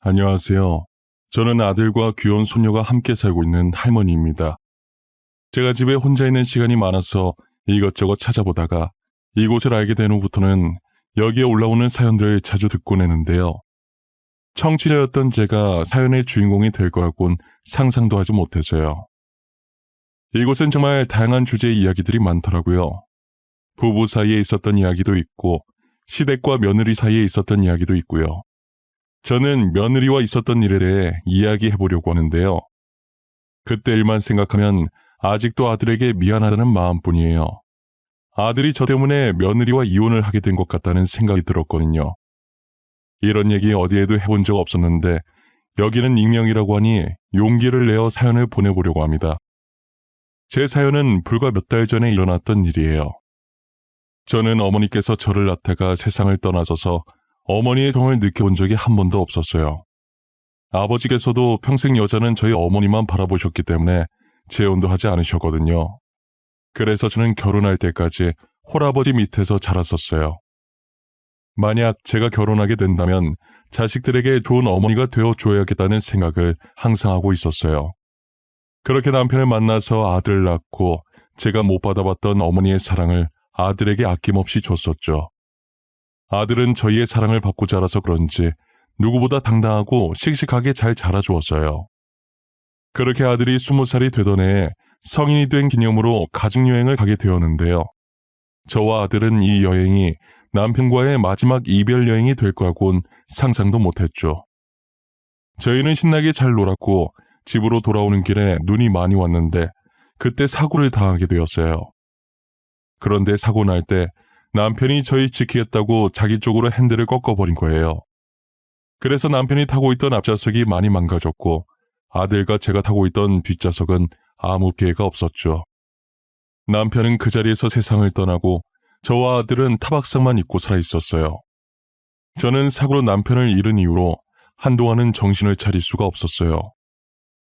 안녕하세요. 저는 아들과 귀여운 손녀가 함께 살고 있는 할머니입니다. 제가 집에 혼자 있는 시간이 많아서 이것저것 찾아보다가 이곳을 알게 된 후부터는 여기에 올라오는 사연들을 자주 듣곤 했는데요. 청취자였던 제가 사연의 주인공이 될 거라곤 상상도 하지 못해서요. 이곳은 정말 다양한 주제의 이야기들이 많더라고요. 부부 사이에 있었던 이야기도 있고 시댁과 며느리 사이에 있었던 이야기도 있고요. 저는 며느리와 있었던 일에 대해 이야기해보려고 하는데요. 그때 일만 생각하면 아직도 아들에게 미안하다는 마음뿐이에요. 아들이 저 때문에 며느리와 이혼을 하게 된 것 같다는 생각이 들었거든요. 이런 얘기 어디에도 해본 적 없었는데 여기는 익명이라고 하니 용기를 내어 사연을 보내보려고 합니다. 제 사연은 불과 몇 달 전에 일어났던 일이에요. 저는 어머니께서 저를 낳다가 세상을 떠나셔서 어머니의 정을 느껴본 적이 한 번도 없었어요. 아버지께서도 평생 여자는 저희 어머니만 바라보셨기 때문에 재혼도 하지 않으셨거든요. 그래서 저는 결혼할 때까지 홀아버지 밑에서 자랐었어요. 만약 제가 결혼하게 된다면 자식들에게 좋은 어머니가 되어줘야겠다는 생각을 항상 하고 있었어요. 그렇게 남편을 만나서 아들을 낳고 제가 못 받아봤던 어머니의 사랑을 아들에게 아낌없이 줬었죠. 아들은 저희의 사랑을 받고 자라서 그런지 누구보다 당당하고 씩씩하게 잘 자라주었어요. 그렇게 아들이 20살이 되던 해에 성인이 된 기념으로 가족여행을 가게 되었는데요. 저와 아들은 이 여행이 남편과의 마지막 이별 여행이 될 거라곤 상상도 못했죠. 저희는 신나게 잘 놀았고 집으로 돌아오는 길에 눈이 많이 왔는데 그때 사고를 당하게 되었어요. 그런데 사고 날 때 남편이 저희 지키겠다고 자기 쪽으로 핸들을 꺾어버린 거예요. 그래서 남편이 타고 있던 앞좌석이 많이 망가졌고 아들과 제가 타고 있던 뒷좌석은 아무 피해가 없었죠. 남편은 그 자리에서 세상을 떠나고 저와 아들은 타박상만 입고 살아 있었어요. 저는 사고로 남편을 잃은 이후로 한동안은 정신을 차릴 수가 없었어요.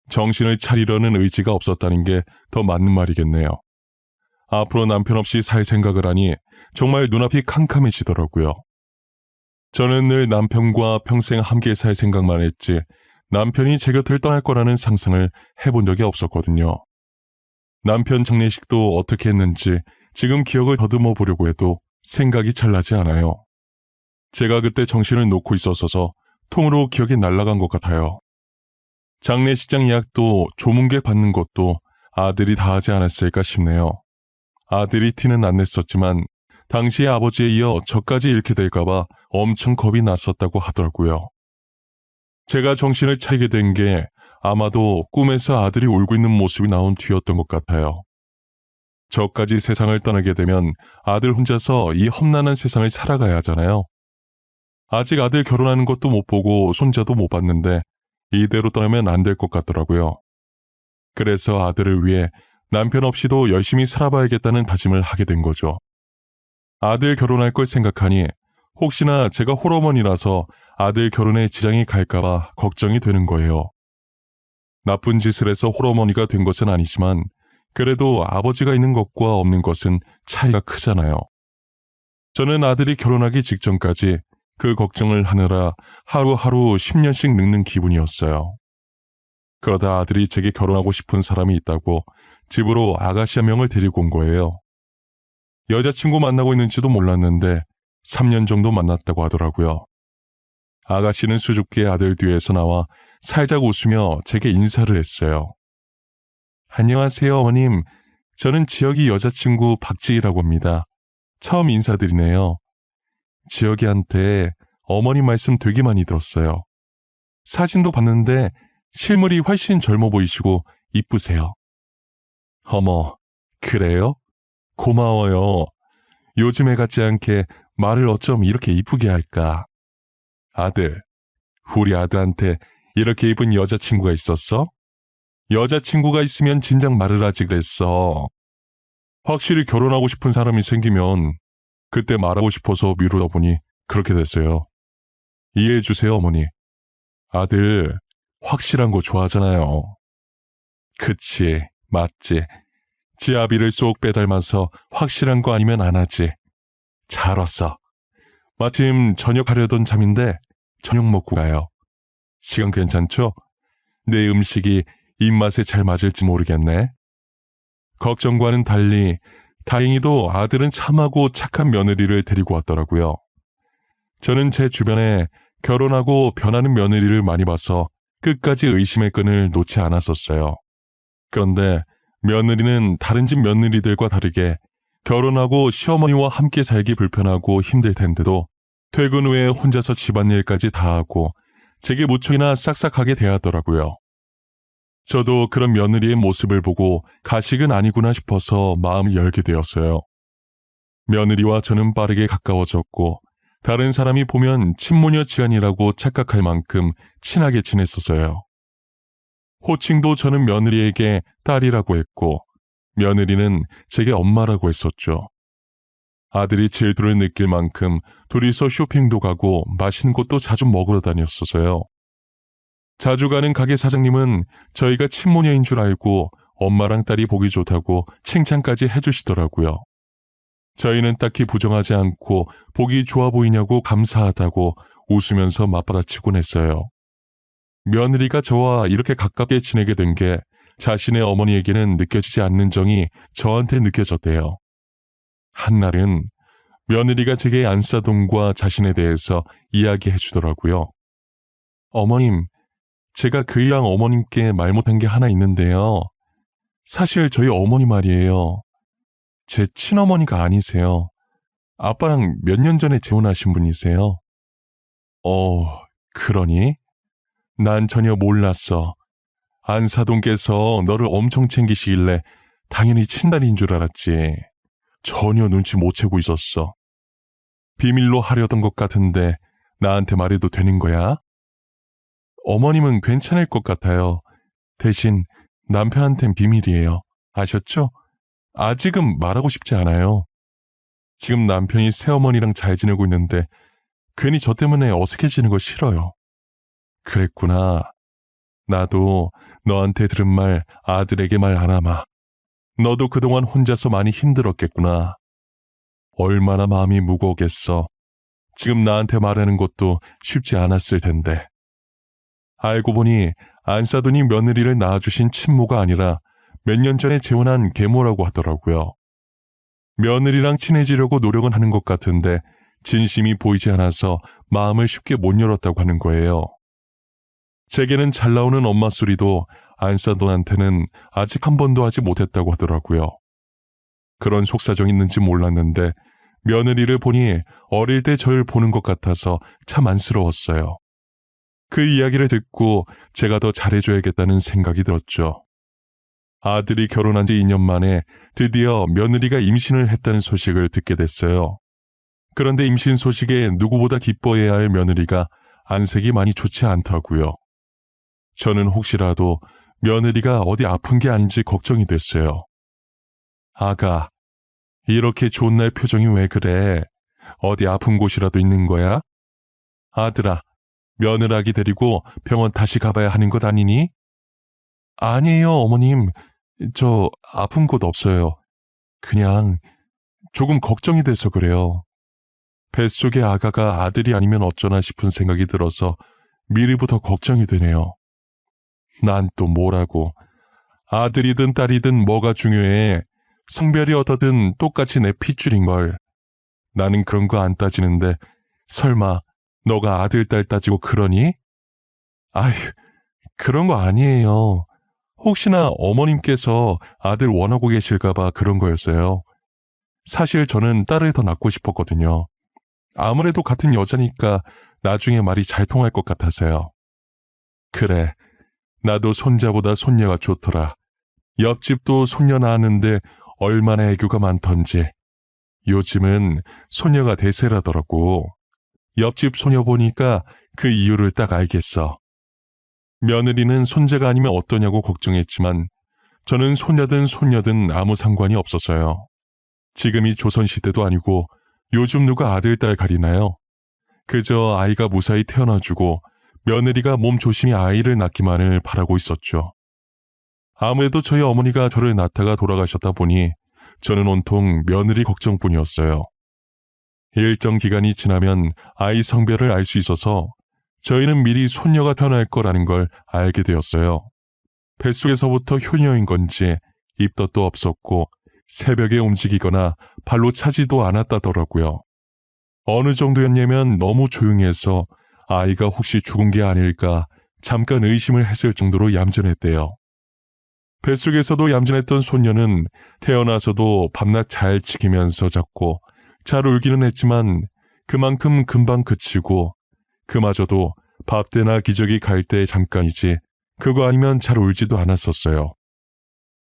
정신을 차리려는 의지가 없었다는 게 더 맞는 말이겠네요. 앞으로 남편 없이 살 생각을 하니 정말 눈앞이 캄캄해지더라고요. 저는 늘 남편과 평생 함께 살 생각만 했지 남편이 제 곁을 떠날 거라는 상상을 해본 적이 없었거든요. 남편 장례식도 어떻게 했는지 지금 기억을 더듬어 보려고 해도 생각이 잘 나지 않아요. 제가 그때 정신을 놓고 있었어서 통으로 기억이 날아간 것 같아요. 장례식장 예약도 조문계 받는 것도 아들이 다 하지 않았을까 싶네요. 아들이 티는 안 냈었지만 당시에 아버지에 이어 저까지 잃게 될까봐 엄청 겁이 났었다고 하더라고요. 제가 정신을 차리게 된 게 아마도 꿈에서 아들이 울고 있는 모습이 나온 뒤였던 것 같아요. 저까지 세상을 떠나게 되면 아들 혼자서 이 험난한 세상을 살아가야 하잖아요. 아직 아들 결혼하는 것도 못 보고 손자도 못 봤는데 이대로 떠나면 안 될 것 같더라고요. 그래서 아들을 위해 남편 없이도 열심히 살아봐야겠다는 다짐을 하게 된 거죠. 아들 결혼할 걸 생각하니 혹시나 제가 홀어머니라서 아들 결혼에 지장이 갈까봐 걱정이 되는 거예요. 나쁜 짓을 해서 홀어머니가 된 것은 아니지만 그래도 아버지가 있는 것과 없는 것은 차이가 크잖아요. 저는 아들이 결혼하기 직전까지 그 걱정을 하느라 하루하루 10년씩 늙는 기분이었어요. 그러다 아들이 제게 결혼하고 싶은 사람이 있다고 집으로 아가씨 한 명을 데리고 온 거예요. 여자친구 만나고 있는지도 몰랐는데 3년 정도 만났다고 하더라고요. 아가씨는 수줍게 아들 뒤에서 나와 살짝 웃으며 제게 인사를 했어요. 안녕하세요, 어머님. 저는 지혁이 여자친구 박지희라고 합니다. 처음 인사드리네요. 지혁이한테 어머니 말씀 되게 많이 들었어요. 사진도 봤는데 실물이 훨씬 젊어 보이시고 이쁘세요. 어머, 그래요? 고마워요. 요즘에 같지 않게 말을 어쩜 이렇게 이쁘게 할까? 아들, 우리 아들한테 이렇게 이쁜 여자친구가 있었어? 여자친구가 있으면 진작 말을 하지 그랬어. 확실히 결혼하고 싶은 사람이 생기면 그때 말하고 싶어서 미루다 보니 그렇게 됐어요. 이해해 주세요, 어머니. 아들, 확실한 거 좋아하잖아요. 그치, 맞지. 지아비를 쏙 빼닮아서 확실한 거 아니면 안 하지. 잘 왔어. 마침 저녁 하려던 잠인데 저녁 먹고 가요. 시간 괜찮죠? 내 음식이 입맛에 잘 맞을지 모르겠네. 걱정과는 달리 다행히도 아들은 참하고 착한 며느리를 데리고 왔더라고요. 저는 제 주변에 결혼하고 변하는 며느리를 많이 봐서 끝까지 의심의 끈을 놓지 않았었어요. 그런데 며느리는 다른 집 며느리들과 다르게 결혼하고 시어머니와 함께 살기 불편하고 힘들 텐데도 퇴근 후에 혼자서 집안일까지 다 하고 제게 무척이나 싹싹하게 대하더라고요. 저도 그런 며느리의 모습을 보고 가식은 아니구나 싶어서 마음을 열게 되었어요. 며느리와 저는 빠르게 가까워졌고 다른 사람이 보면 친모녀 지간이라고 착각할 만큼 친하게 지냈었어요. 호칭도 저는 며느리에게 딸이라고 했고 며느리는 제게 엄마라고 했었죠. 아들이 질투를 느낄 만큼 둘이서 쇼핑도 가고 맛있는 곳도 자주 먹으러 다녔어서요. 자주 가는 가게 사장님은 저희가 친모녀인 줄 알고 엄마랑 딸이 보기 좋다고 칭찬까지 해주시더라고요. 저희는 딱히 부정하지 않고 보기 좋아 보이냐고 감사하다고 웃으면서 맞받아치곤 했어요. 며느리가 저와 이렇게 가깝게 지내게 된 게 자신의 어머니에게는 느껴지지 않는 정이 저한테 느껴졌대요. 한날은 며느리가 제게 안사돈과 자신에 대해서 이야기해 주더라고요. 어머님, 제가 그 이랑 어머님께 말 못한 게 하나 있는데요. 사실 저희 어머니 말이에요. 제 친어머니가 아니세요. 아빠랑 몇 년 전에 재혼하신 분이세요. 그러니? 난 전혀 몰랐어. 안사돈께서 너를 엄청 챙기시길래 당연히 친딸인 줄 알았지. 전혀 눈치 못 채고 있었어. 비밀로 하려던 것 같은데 나한테 말해도 되는 거야? 어머님은 괜찮을 것 같아요. 대신 남편한텐 비밀이에요. 아셨죠? 아직은 말하고 싶지 않아요. 지금 남편이 새어머니랑 잘 지내고 있는데 괜히 저 때문에 어색해지는 거 싫어요. 그랬구나. 나도 너한테 들은 말 아들에게 말 안 하마. 너도 그동안 혼자서 많이 힘들었겠구나. 얼마나 마음이 무거웠겠어. 지금 나한테 말하는 것도 쉽지 않았을 텐데. 알고 보니 안사돈이 며느리를 낳아주신 친모가 아니라 몇 년 전에 재혼한 계모라고 하더라고요. 며느리랑 친해지려고 노력은 하는 것 같은데 진심이 보이지 않아서 마음을 쉽게 못 열었다고 하는 거예요. 제게는 잘 나오는 엄마 소리도 안사돈한테는 아직 한 번도 하지 못했다고 하더라고요. 그런 속사정이 있는지 몰랐는데 며느리를 보니 어릴 때 저를 보는 것 같아서 참 안쓰러웠어요. 그 이야기를 듣고 제가 더 잘해줘야겠다는 생각이 들었죠. 아들이 결혼한 지 2년 만에 드디어 며느리가 임신을 했다는 소식을 듣게 됐어요. 그런데 임신 소식에 누구보다 기뻐해야 할 며느리가 안색이 많이 좋지 않더라고요. 저는 혹시라도 며느리가 어디 아픈 게 아닌지 걱정이 됐어요. 아가, 이렇게 좋은 날 표정이 왜 그래? 어디 아픈 곳이라도 있는 거야? 아들아, 며느라기 데리고 병원 다시 가봐야 하는 것 아니니? 아니에요, 어머님. 저 아픈 곳 없어요. 그냥 조금 걱정이 돼서 그래요. 뱃속의 아가가 아들이 아니면 어쩌나 싶은 생각이 들어서 미리부터 걱정이 되네요. 난 또 뭐라고. 아들이든 딸이든 뭐가 중요해. 성별이 어떠든 똑같이 내 핏줄인걸. 나는 그런 거 안 따지는데 설마 너가 아들, 딸 따지고 그러니? 아휴, 그런 거 아니에요. 혹시나 어머님께서 아들 원하고 계실까봐 그런 거였어요. 사실 저는 딸을 더 낳고 싶었거든요. 아무래도 같은 여자니까 나중에 말이 잘 통할 것 같아서요. 그래, 나도 손자보다 손녀가 좋더라. 옆집도 손녀 낳았는데 얼마나 애교가 많던지. 요즘은 손녀가 대세라더라고. 옆집 소녀 보니까 그 이유를 딱 알겠어. 며느리는 손자가 아니면 어떠냐고 걱정했지만 저는 손녀든 손녀든 아무 상관이 없었어요. 지금이 조선시대도 아니고 요즘 누가 아들, 딸 가리나요? 그저 아이가 무사히 태어나주고 며느리가 몸 조심히 아이를 낳기만을 바라고 있었죠. 아무래도 저희 어머니가 저를 낳다가 돌아가셨다 보니 저는 온통 며느리 걱정뿐이었어요. 일정 기간이 지나면 아이 성별을 알 수 있어서 저희는 미리 손녀가 태어날 거라는 걸 알게 되었어요. 뱃속에서부터 효녀인 건지 입덧도 없었고 새벽에 움직이거나 발로 차지도 않았다더라고요. 어느 정도였냐면 너무 조용해서 아이가 혹시 죽은 게 아닐까 잠깐 의심을 했을 정도로 얌전했대요. 뱃속에서도 얌전했던 손녀는 태어나서도 밤낮 잘 지키면서 잤고 잘 울기는 했지만 그만큼 금방 그치고 그마저도 밥때나 기저귀 갈 때 잠깐이지 그거 아니면 잘 울지도 않았었어요.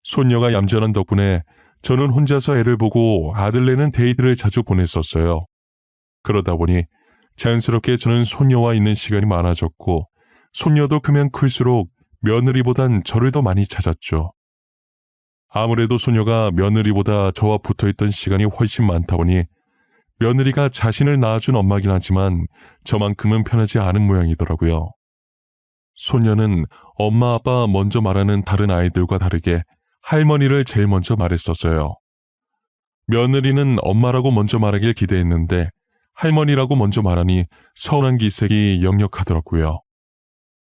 손녀가 얌전한 덕분에 저는 혼자서 애를 보고 아들네는 데이트를 자주 보냈었어요. 그러다 보니 자연스럽게 저는 손녀와 있는 시간이 많아졌고 손녀도 크면 클수록 며느리보단 저를 더 많이 찾았죠. 아무래도 손녀가 며느리보다 저와 붙어있던 시간이 훨씬 많다 보니 며느리가 자신을 낳아준 엄마긴 하지만 저만큼은 편하지 않은 모양이더라고요. 손녀는 엄마 아빠 먼저 말하는 다른 아이들과 다르게 할머니를 제일 먼저 말했었어요. 며느리는 엄마라고 먼저 말하길 기대했는데 할머니라고 먼저 말하니 서운한 기색이 역력하더라고요.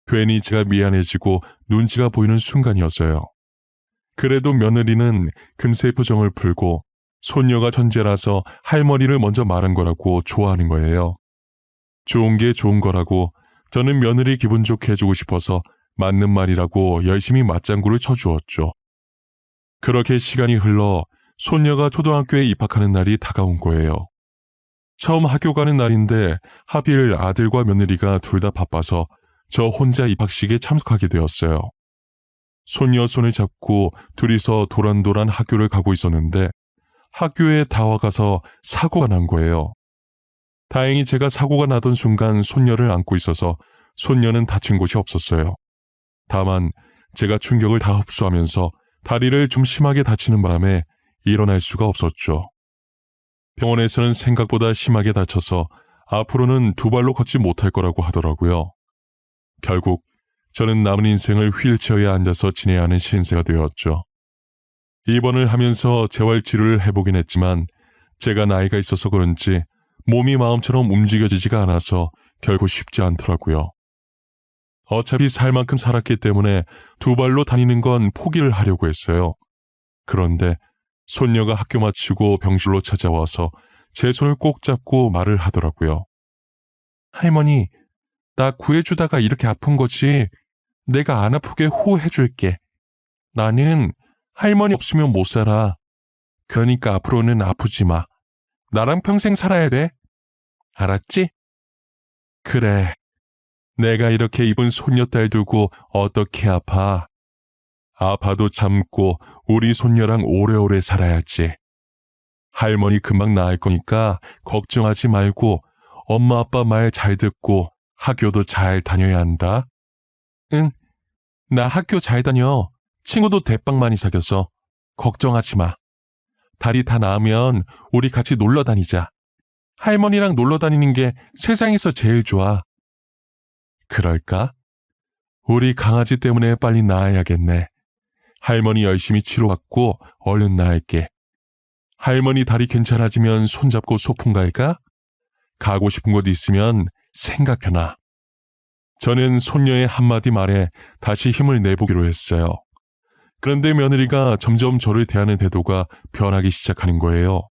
괜히 제가 미안해지고 눈치가 보이는 순간이었어요. 그래도 며느리는 금세 표정을 풀고 손녀가 천재라서 할머니를 먼저 말한 거라고 좋아하는 거예요. 좋은 게 좋은 거라고 저는 며느리 기분 좋게 해주고 싶어서 맞는 말이라고 열심히 맞장구를 쳐주었죠. 그렇게 시간이 흘러 손녀가 초등학교에 입학하는 날이 다가온 거예요. 처음 학교 가는 날인데 하필 아들과 며느리가 둘 다 바빠서 저 혼자 입학식에 참석하게 되었어요. 손녀 손을 잡고 둘이서 도란도란 학교를 가고 있었는데 학교에 다 와가서 사고가 난 거예요. 다행히 제가 사고가 나던 순간 손녀를 안고 있어서 손녀는 다친 곳이 없었어요. 다만 제가 충격을 다 흡수하면서 다리를 좀 심하게 다치는 바람에 일어날 수가 없었죠. 병원에서는 생각보다 심하게 다쳐서 앞으로는 두 발로 걷지 못할 거라고 하더라고요. 결국 저는 남은 인생을 휠체어에 앉아서 지내야 하는 신세가 되었죠. 입원을 하면서 재활치료를 해보긴 했지만 제가 나이가 있어서 그런지 몸이 마음처럼 움직여지지가 않아서 결코 쉽지 않더라고요. 어차피 살 만큼 살았기 때문에 두 발로 다니는 건 포기를 하려고 했어요. 그런데 손녀가 학교 마치고 병실로 찾아와서 제 손을 꼭 잡고 말을 하더라고요. 할머니, 나 구해주다가 이렇게 아픈 거지. 내가 안 아프게 호해줄게. 나는 할머니 없으면 못 살아. 그러니까 앞으로는 아프지 마. 나랑 평생 살아야 돼. 알았지? 그래. 내가 이렇게 입은 손녀딸 두고 어떻게 아파. 아파도 참고 우리 손녀랑 오래오래 살아야지. 할머니 금방 나을 거니까 걱정하지 말고 엄마 아빠 말 잘 듣고 학교도 잘 다녀야 한다. 응, 나 학교 잘 다녀. 친구도 대빵 많이 사귀어서 걱정하지 마. 다리 다 나으면 우리 같이 놀러 다니자. 할머니랑 놀러 다니는 게 세상에서 제일 좋아. 그럴까? 우리 강아지 때문에 빨리 나아야겠네. 할머니 열심히 치료받고 얼른 나을게. 할머니 다리 괜찮아지면 손잡고 소풍 갈까? 가고 싶은 곳 있으면 생각해놔. 저는 손녀의 한마디 말에 다시 힘을 내보기로 했어요. 그런데 며느리가 점점 저를 대하는 태도가 변하기 시작하는 거예요.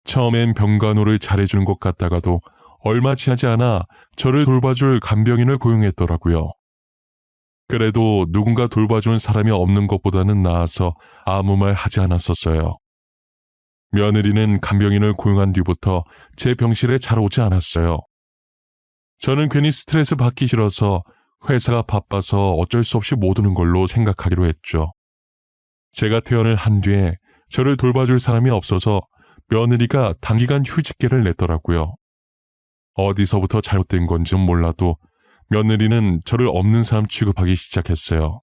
처음엔 병간호를 잘해주는 것 같다가도 얼마 지나지 않아 저를 돌봐줄 간병인을 고용했더라고요. 그래도 누군가 돌봐주는 사람이 없는 것보다는 나아서 아무 말 하지 않았었어요. 며느리는 간병인을 고용한 뒤부터 제 병실에 잘 오지 않았어요. 저는 괜히 스트레스 받기 싫어서 회사가 바빠서 어쩔 수 없이 못 오는 걸로 생각하기로 했죠. 제가 퇴원을 한 뒤에 저를 돌봐줄 사람이 없어서 며느리가 단기간 휴직계를 냈더라고요. 어디서부터 잘못된 건지는 몰라도 며느리는 저를 없는 사람 취급하기 시작했어요.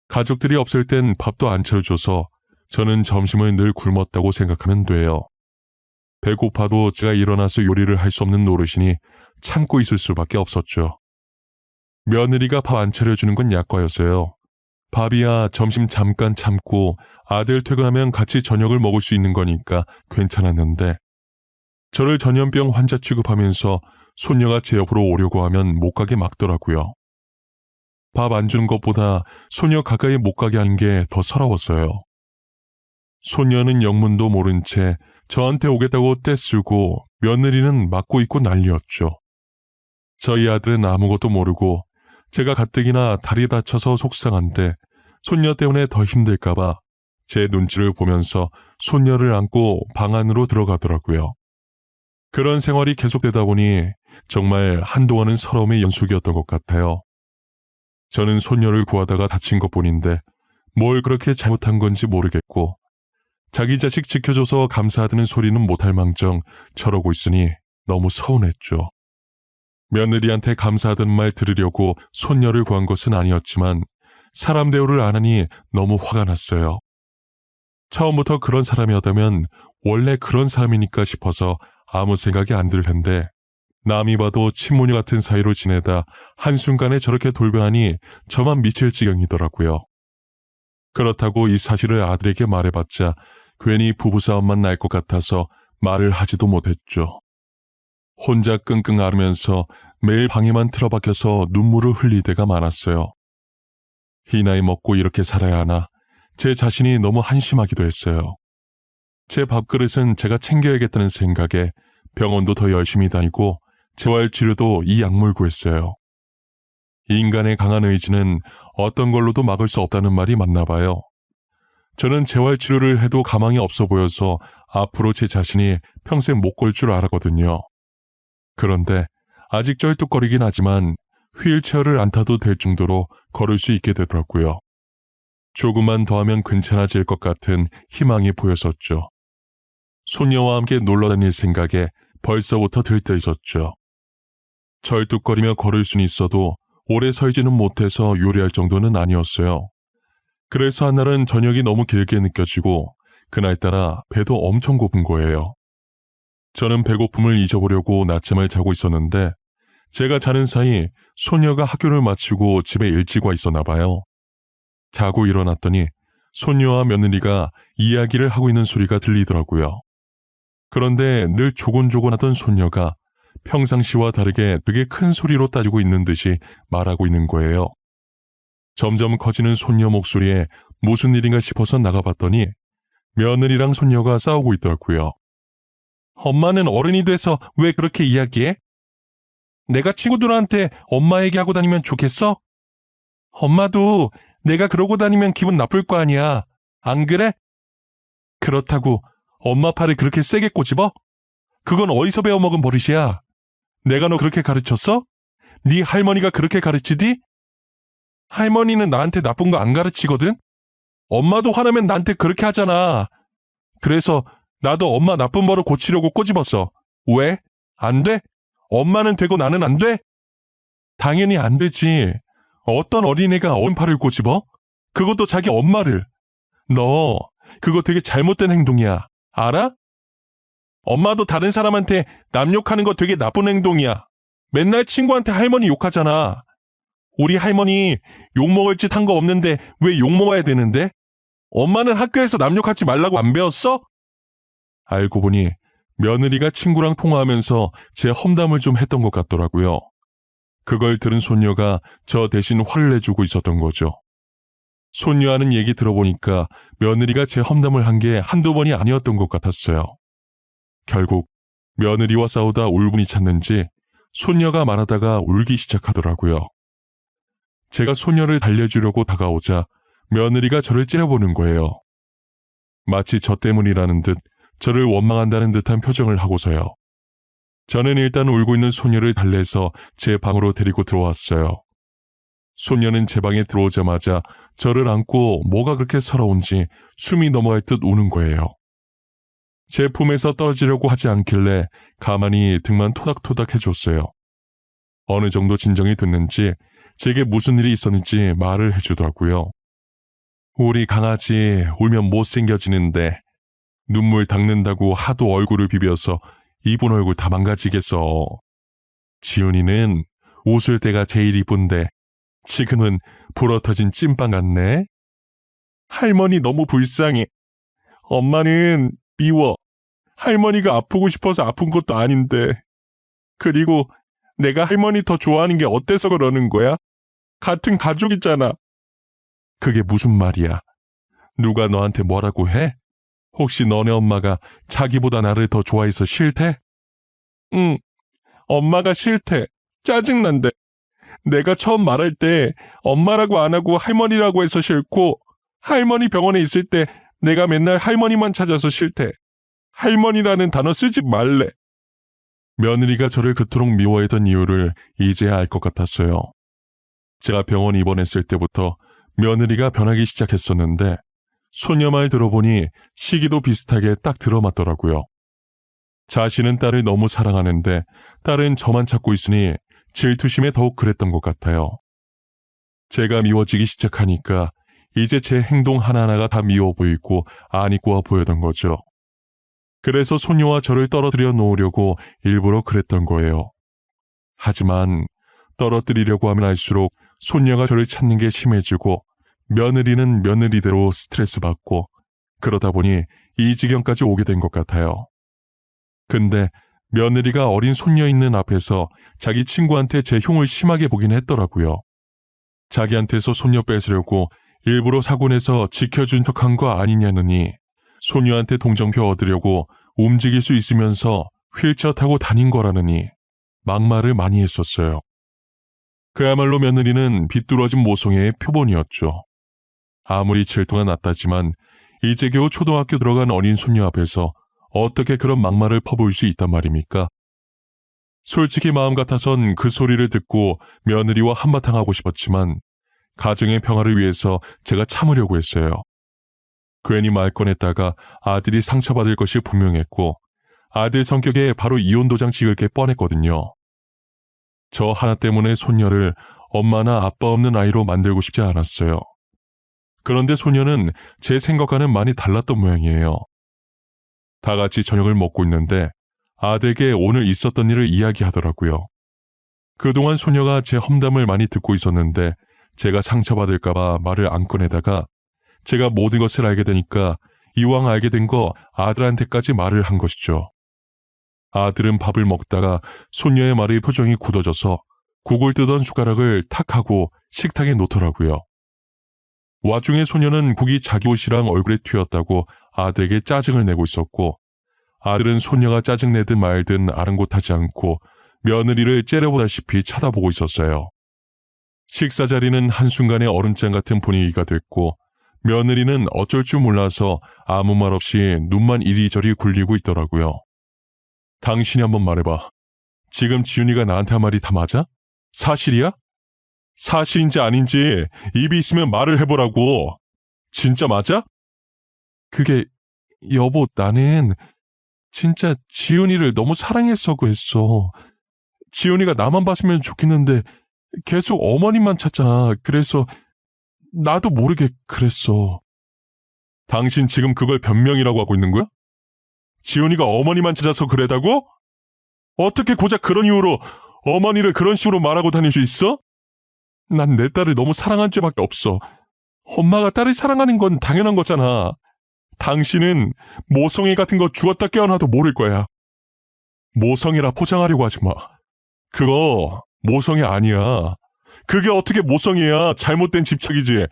가족들이 없을 땐 밥도 안 차려줘서 저는 점심을 늘 굶었다고 생각하면 돼요. 배고파도 제가 일어나서 요리를 할 수 없는 노릇이니 참고 있을 수밖에 없었죠. 며느리가 밥 안 차려주는 건 약과였어요. 밥이야 점심 잠깐 참고 아들 퇴근하면 같이 저녁을 먹을 수 있는 거니까 괜찮았는데 저를 전염병 환자 취급하면서 손녀가 제 옆으로 오려고 하면 못 가게 막더라고요. 밥 안 주는 것보다 손녀 가까이 못 가게 하는 게 더 서러웠어요. 손녀는 영문도 모른 채 저한테 오겠다고 떼쓰고 며느리는 막고 있고 난리였죠. 저희 아들은 아무것도 모르고 제가 가뜩이나 다리 다쳐서 속상한데 손녀 때문에 더 힘들까봐 제 눈치를 보면서 손녀를 안고 방 안으로 들어가더라고요. 그런 생활이 계속되다 보니 정말 한동안은 서러움의 연속이었던 것 같아요. 저는 손녀를 구하다가 다친 것뿐인데 뭘 그렇게 잘못한 건지 모르겠고 자기 자식 지켜줘서 감사하다는 소리는 못할 망정 저러고 있으니 너무 서운했죠. 며느리한테 감사하다는 말 들으려고 손녀를 구한 것은 아니었지만 사람 대우를 안 하니 너무 화가 났어요. 처음부터 그런 사람이었다면 원래 그런 사람이니까 싶어서 아무 생각이 안 들 텐데 남이 봐도 친모녀 같은 사이로 지내다 한순간에 저렇게 돌변하니 저만 미칠 지경이더라고요. 그렇다고 이 사실을 아들에게 말해봤자 괜히 부부싸움만 날 것 같아서 말을 하지도 못했죠. 혼자 끙끙 앓으면서 매일 방에만 틀어박혀서 눈물을 흘릴 때가 많았어요. 이 나이 먹고 이렇게 살아야 하나 제 자신이 너무 한심하기도 했어요. 제 밥그릇은 제가 챙겨야겠다는 생각에 병원도 더 열심히 다니고 재활치료도 이 약물 구했어요. 인간의 강한 의지는 어떤 걸로도 막을 수 없다는 말이 맞나 봐요. 저는 재활치료를 해도 가망이 없어 보여서 앞으로 제 자신이 평생 못 걸 줄 알았거든요. 그런데 아직 쩔뚝거리긴 하지만 휠체어를 안 타도 될 정도로 걸을 수 있게 되더라고요. 조금만 더 하면 괜찮아질 것 같은 희망이 보였었죠. 손녀와 함께 놀러 다닐 생각에 벌써부터 들떠 있었죠. 절뚝거리며 걸을 수는 있어도 오래 서있지는 못해서 요리할 정도는 아니었어요. 그래서 한날은 저녁이 너무 길게 느껴지고 그날따라 배도 엄청 고픈 거예요. 저는 배고픔을 잊어보려고 낮잠을 자고 있었는데 제가 자는 사이 손녀가 학교를 마치고 집에 일찍 와 있었나 봐요. 자고 일어났더니 손녀와 며느리가 이야기를 하고 있는 소리가 들리더라고요. 그런데 늘 조곤조곤하던 손녀가 평상시와 다르게 되게 큰 소리로 따지고 있는 듯이 말하고 있는 거예요. 점점 커지는 손녀 목소리에 무슨 일인가 싶어서 나가봤더니 며느리랑 손녀가 싸우고 있더라고요. 엄마는 어른이 돼서 왜 그렇게 이야기해? 내가 친구들한테 엄마 얘기하고 다니면 좋겠어? 엄마도 내가 그러고 다니면 기분 나쁠 거 아니야. 안 그래? 그렇다고 엄마 팔을 그렇게 세게 꼬집어? 그건 어디서 배워먹은 버릇이야. 내가 너 그렇게 가르쳤어? 네 할머니가 그렇게 가르치디? 할머니는 나한테 나쁜 거 안 가르치거든? 엄마도 화나면 나한테 그렇게 하잖아. 그래서 나도 엄마 나쁜 버릇 고치려고 꼬집었어. 왜? 안 돼? 엄마는 되고 나는 안 돼? 당연히 안 되지. 어떤 어린애가 어른 팔을 꼬집어? 그것도 자기 엄마를. 너 그거 되게 잘못된 행동이야. 알아? 엄마도 다른 사람한테 남 욕하는 거 되게 나쁜 행동이야. 맨날 친구한테 할머니 욕하잖아. 우리 할머니 욕먹을 짓 한 거 없는데 왜 욕먹어야 되는데? 엄마는 학교에서 남 욕하지 말라고 안 배웠어? 알고 보니 며느리가 친구랑 통화하면서 제 험담을 좀 했던 것 같더라고요. 그걸 들은 손녀가 저 대신 화를 내주고 있었던 거죠. 손녀 하는 얘기 들어보니까 며느리가 제 험담을 한 게 한두 번이 아니었던 것 같았어요. 결국 며느리와 싸우다 울분이 찼는지 손녀가 말하다가 울기 시작하더라고요. 제가 손녀를 달래주려고 다가오자 며느리가 저를 째려보는 거예요. 마치 저 때문이라는 듯 저를 원망한다는 듯한 표정을 하고서요. 저는 일단 울고 있는 손녀를 달래서 제 방으로 데리고 들어왔어요. 손녀는 제 방에 들어오자마자 저를 안고 뭐가 그렇게 서러운지 숨이 넘어갈 듯 우는 거예요. 제 품에서 떨어지려고 하지 않길래 가만히 등만 토닥토닥 해줬어요. 어느 정도 진정이 됐는지 제게 무슨 일이 있었는지 말을 해주더라고요. 우리 강아지 울면 못생겨지는데 눈물 닦는다고 하도 얼굴을 비벼서 이쁜 얼굴 다 망가지겠어. 지훈이는 웃을 때가 제일 이쁜데 지금은 불어터진 찐빵 같네. 할머니 너무 불쌍해. 엄마는 미워. 할머니가 아프고 싶어서 아픈 것도 아닌데. 그리고 내가 할머니 더 좋아하는 게 어때서 그러는 거야? 같은 가족이잖아. 그게 무슨 말이야? 누가 너한테 뭐라고 해? 혹시 너네 엄마가 자기보다 나를 더 좋아해서 싫대? 응, 엄마가 싫대. 짜증난대. 내가 처음 말할 때 엄마라고 안 하고 할머니라고 해서 싫고, 할머니 병원에 있을 때 내가 맨날 할머니만 찾아서 싫대. 할머니라는 단어 쓰지 말래. 며느리가 저를 그토록 미워했던 이유를 이제야 알 것 같았어요. 제가 병원 입원했을 때부터 며느리가 변하기 시작했었는데, 소녀 말 들어보니 시기도 비슷하게 딱 들어맞더라고요. 자신은 딸을 너무 사랑하는데 딸은 저만 찾고 있으니 질투심에 더욱 그랬던 것 같아요. 제가 미워지기 시작하니까 이제 제 행동 하나하나가 다 미워 보이고 안 이뻐 보였던 거죠. 그래서 소녀와 저를 떨어뜨려 놓으려고 일부러 그랬던 거예요. 하지만 떨어뜨리려고 하면 할수록 손녀가 저를 찾는 게 심해지고, 며느리는 며느리대로 스트레스 받고, 그러다 보니 이 지경까지 오게 된 것 같아요. 근데 며느리가 어린 손녀 있는 앞에서 자기 친구한테 제 흉을 심하게 보긴 했더라고요. 자기한테서 손녀 뺏으려고 일부러 사고 내서 지켜준 척한 거 아니냐느니, 소녀한테 동정표 얻으려고 움직일 수 있으면서 휠체어 타고 다닌 거라느니 막말을 많이 했었어요. 그야말로 며느리는 비뚤어진 모성애의 표본이었죠. 아무리 질투가 났다지만 이제 겨우 초등학교 들어간 어린 손녀 앞에서 어떻게 그런 막말을 퍼부을 수 있단 말입니까? 솔직히 마음 같아선 그 소리를 듣고 며느리와 한바탕 하고 싶었지만 가정의 평화를 위해서 제가 참으려고 했어요. 괜히 말 꺼냈다가 아들이 상처받을 것이 분명했고, 아들 성격에 바로 이혼 도장 찍을 게 뻔했거든요. 저 하나 때문에 손녀를 엄마나 아빠 없는 아이로 만들고 싶지 않았어요. 그런데 소녀는 제 생각과는 많이 달랐던 모양이에요. 다 같이 저녁을 먹고 있는데 아들에게 오늘 있었던 일을 이야기하더라고요. 그동안 소녀가 제 험담을 많이 듣고 있었는데 제가 상처받을까봐 말을 안 꺼내다가 제가 모든 것을 알게 되니까 이왕 알게 된 거 아들한테까지 말을 한 것이죠. 아들은 밥을 먹다가 손녀의 말에 표정이 굳어져서 국을 뜨던 숟가락을 탁 하고 식탁에 놓더라고요. 와중에 소녀는 국이 자기 옷이랑 얼굴에 튀었다고 아들에게 짜증을 내고 있었고, 아들은 소녀가 짜증내든 말든 아랑곳하지 않고 며느리를 째려보다시피 쳐다보고 있었어요. 식사 자리는 한순간에 얼음장 같은 분위기가 됐고, 며느리는 어쩔 줄 몰라서 아무 말 없이 눈만 이리저리 굴리고 있더라고요. 당신이 한번 말해봐. 지금 지훈이가 나한테 한 말이 다 맞아? 사실이야? 사실인지 아닌지 입이 있으면 말을 해보라고. 진짜 맞아? 그게, 여보, 나는 진짜 지훈이를 너무 사랑했어고 했어. 지훈이가 나만 봤으면 좋겠는데 계속 어머님만 찾잖아. 그래서 나도 모르게 그랬어. 당신 지금 그걸 변명이라고 하고 있는 거야? 지훈이가 어머니만 찾아서 그래다고? 어떻게 고작 그런 이유로 어머니를 그런 식으로 말하고 다닐 수 있어? 난 내 딸을 너무 사랑한 죄밖에 없어. 엄마가 딸을 사랑하는 건 당연한 거잖아. 당신은 모성애 같은 거 죽었다 깨어나도 모를 거야. 모성애라 포장하려고 하지 마. 그거 모성애 아니야. 그게 어떻게 모성애야. 잘못된 집착이지.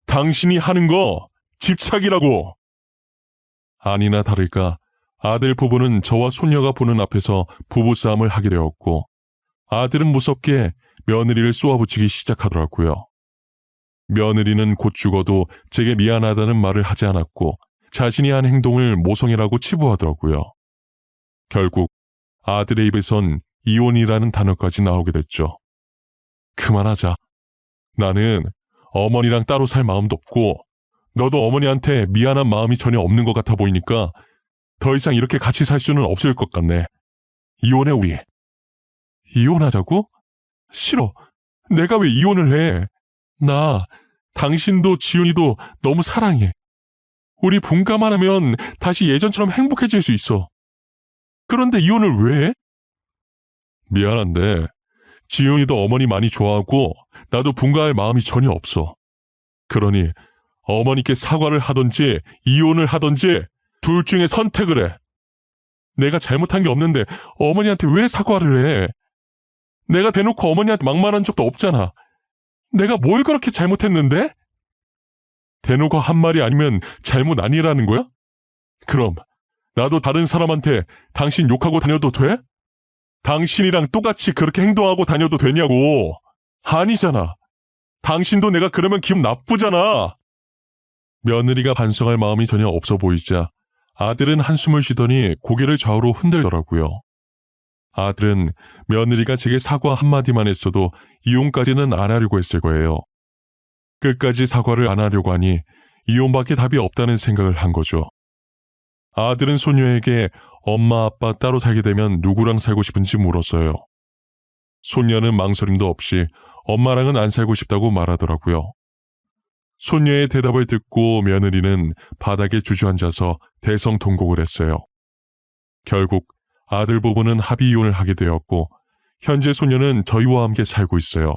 당신이 하는 거 집착이라고. 아니나 다를까 아들 부부는 저와 손녀가 보는 앞에서 부부싸움을 하게 되었고, 아들은 무섭게 며느리를 쏘아붙이기 시작하더라고요. 며느리는 곧 죽어도 제게 미안하다는 말을 하지 않았고 자신이 한 행동을 모성애라고 치부하더라고요. 결국 아들의 입에선 이혼이라는 단어까지 나오게 됐죠. 그만하자. 나는 어머니랑 따로 살 마음도 없고 너도 어머니한테 미안한 마음이 전혀 없는 것 같아 보이니까 더 이상 이렇게 같이 살 수는 없을 것 같네. 이혼해 우리. 이혼하자고? 싫어. 내가 왜 이혼을 해? 나 당신도 지훈이도 너무 사랑해. 우리 분가만 하면 다시 예전처럼 행복해질 수 있어. 그런데 이혼을 왜 해? 미안한데 지훈이도 어머니 많이 좋아하고 나도 분가할 마음이 전혀 없어. 그러니 어머니께 사과를 하던지 이혼을 하던지 둘 중에 선택을 해. 내가 잘못한 게 없는데 어머니한테 왜 사과를 해? 내가 대놓고 어머니한테 막말한 적도 없잖아. 내가 뭘 그렇게 잘못했는데? 대놓고 한 말이 아니면 잘못 아니라는 거야? 그럼 나도 다른 사람한테 당신 욕하고 다녀도 돼? 당신이랑 똑같이 그렇게 행동하고 다녀도 되냐고. 아니잖아. 당신도 내가 그러면 기분 나쁘잖아. 며느리가 반성할 마음이 전혀 없어 보이자 아들은 한숨을 쉬더니 고개를 좌우로 흔들더라고요. 아들은 며느리가 제게 사과 한마디만 했어도 이혼까지는 안 하려고 했을 거예요. 끝까지 사과를 안 하려고 하니 이혼밖에 답이 없다는 생각을 한 거죠. 아들은 손녀에게 엄마 아빠 따로 살게 되면 누구랑 살고 싶은지 물었어요. 손녀는 망설임도 없이 엄마랑은 안 살고 싶다고 말하더라고요. 손녀의 대답을 듣고 며느리는 바닥에 주저앉아서 대성통곡을 했어요. 결국 아들 부부는 합의 이혼을 하게 되었고 현재 손녀는 저희와 함께 살고 있어요.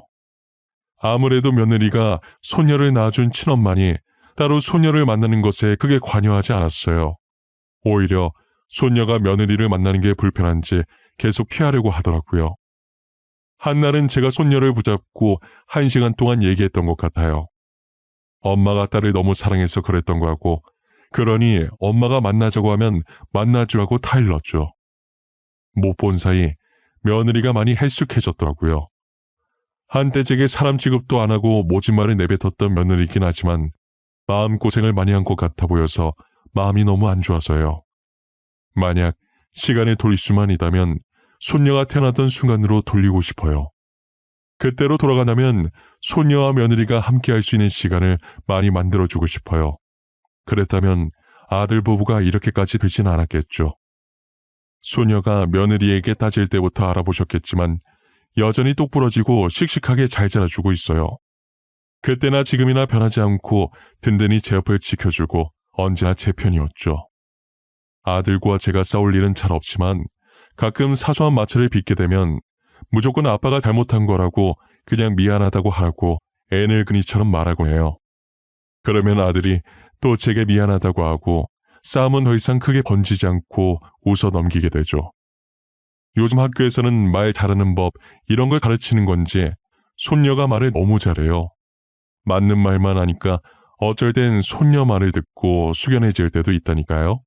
아무래도 며느리가 손녀를 낳아준 친엄마니 따로 손녀를 만나는 것에 크게 관여하지 않았어요. 오히려 손녀가 며느리를 만나는 게 불편한지 계속 피하려고 하더라고요. 한날은 제가 손녀를 붙잡고 1시간 동안 얘기했던 것 같아요. 엄마가 딸을 너무 사랑해서 그랬던 거고, 그러니 엄마가 만나자고 하면 만나주라고 타일렀죠. 못 본 사이 며느리가 많이 헬쑥해졌더라고요. 한때 제게 사람 취급도 안 하고 모진 말을 내뱉었던 며느리긴 하지만 마음고생을 많이 한 것 같아 보여서 마음이 너무 안 좋아서요. 만약 시간을 돌릴 수만 있다면 손녀가 태어나던 순간으로 돌리고 싶어요. 그때로 돌아간다면 손녀와 며느리가 함께할 수 있는 시간을 많이 만들어주고 싶어요. 그랬다면 아들 부부가 이렇게까지 되진 않았겠죠. 소녀가 며느리에게 따질 때부터 알아보셨겠지만 여전히 똑부러지고 씩씩하게 잘 자라주고 있어요. 그때나 지금이나 변하지 않고 든든히 제 옆을 지켜주고 언제나 제 편이었죠. 아들과 제가 싸울 일은 잘 없지만 가끔 사소한 마찰을 빚게 되면 무조건 아빠가 잘못한 거라고 그냥 미안하다고 하고 애늙은이처럼 말하곤 해요. 그러면 아들이 또 제게 미안하다고 하고 싸움은 더 이상 크게 번지지 않고 웃어 넘기게 되죠. 요즘 학교에서는 말 잘하는 법 이런 걸 가르치는 건지 손녀가 말을 너무 잘해요. 맞는 말만 하니까 어쩔 땐 손녀 말을 듣고 숙연해질 때도 있다니까요.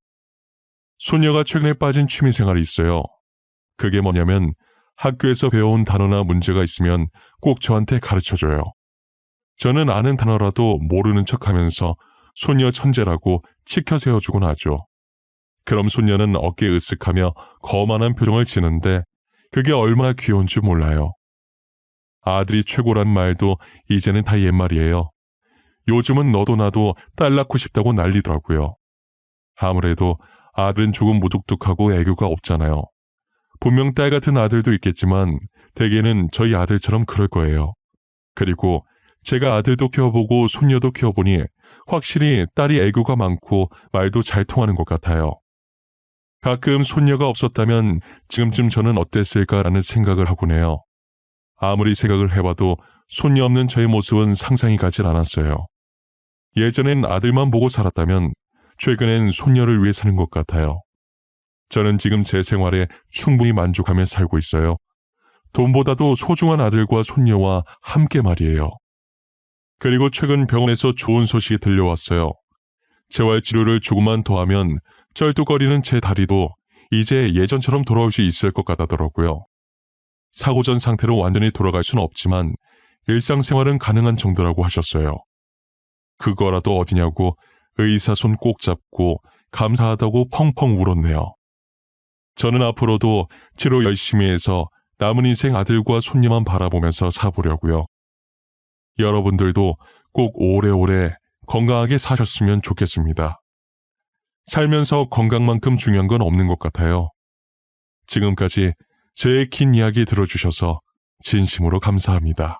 손녀가 최근에 빠진 취미생활이 있어요. 그게 뭐냐면 학교에서 배워온 단어나 문제가 있으면 꼭 저한테 가르쳐줘요. 저는 아는 단어라도 모르는 척하면서 손녀 천재라고 치켜 세워주곤 하죠. 그럼 손녀는 어깨 으쓱하며 거만한 표정을 지는데 그게 얼마나 귀여운 줄 몰라요. 아들이 최고란 말도 이제는 다 옛말이에요. 요즘은 너도 나도 딸 낳고 싶다고 난리더라고요. 아무래도 아들은 조금 무뚝뚝하고 애교가 없잖아요. 분명 딸 같은 아들도 있겠지만 대개는 저희 아들처럼 그럴 거예요. 그리고 제가 아들도 키워보고 손녀도 키워보니 확실히 딸이 애교가 많고 말도 잘 통하는 것 같아요. 가끔 손녀가 없었다면 지금쯤 저는 어땠을까라는 생각을 하곤 해요. 아무리 생각을 해봐도 손녀 없는 저의 모습은 상상이 가질 않았어요. 예전엔 아들만 보고 살았다면 최근엔 손녀를 위해 사는 것 같아요. 저는 지금 제 생활에 충분히 만족하며 살고 있어요. 돈보다도 소중한 아들과 손녀와 함께 말이에요. 그리고 최근 병원에서 좋은 소식이 들려왔어요. 재활치료를 조금만 더 하면 쩔뚝거리는 제 다리도 이제 예전처럼 돌아올 수 있을 것 같다더라고요. 사고 전 상태로 완전히 돌아갈 수는 없지만 일상생활은 가능한 정도라고 하셨어요. 그거라도 어디냐고 의사 손 꼭 잡고 감사하다고 펑펑 울었네요. 저는 앞으로도 치료 열심히 해서 남은 인생 아들과 손녀만 바라보면서 사보려고요. 여러분들도 꼭 오래오래 건강하게 사셨으면 좋겠습니다. 살면서 건강만큼 중요한 건 없는 것 같아요. 지금까지 제 긴 이야기 들어주셔서 진심으로 감사합니다.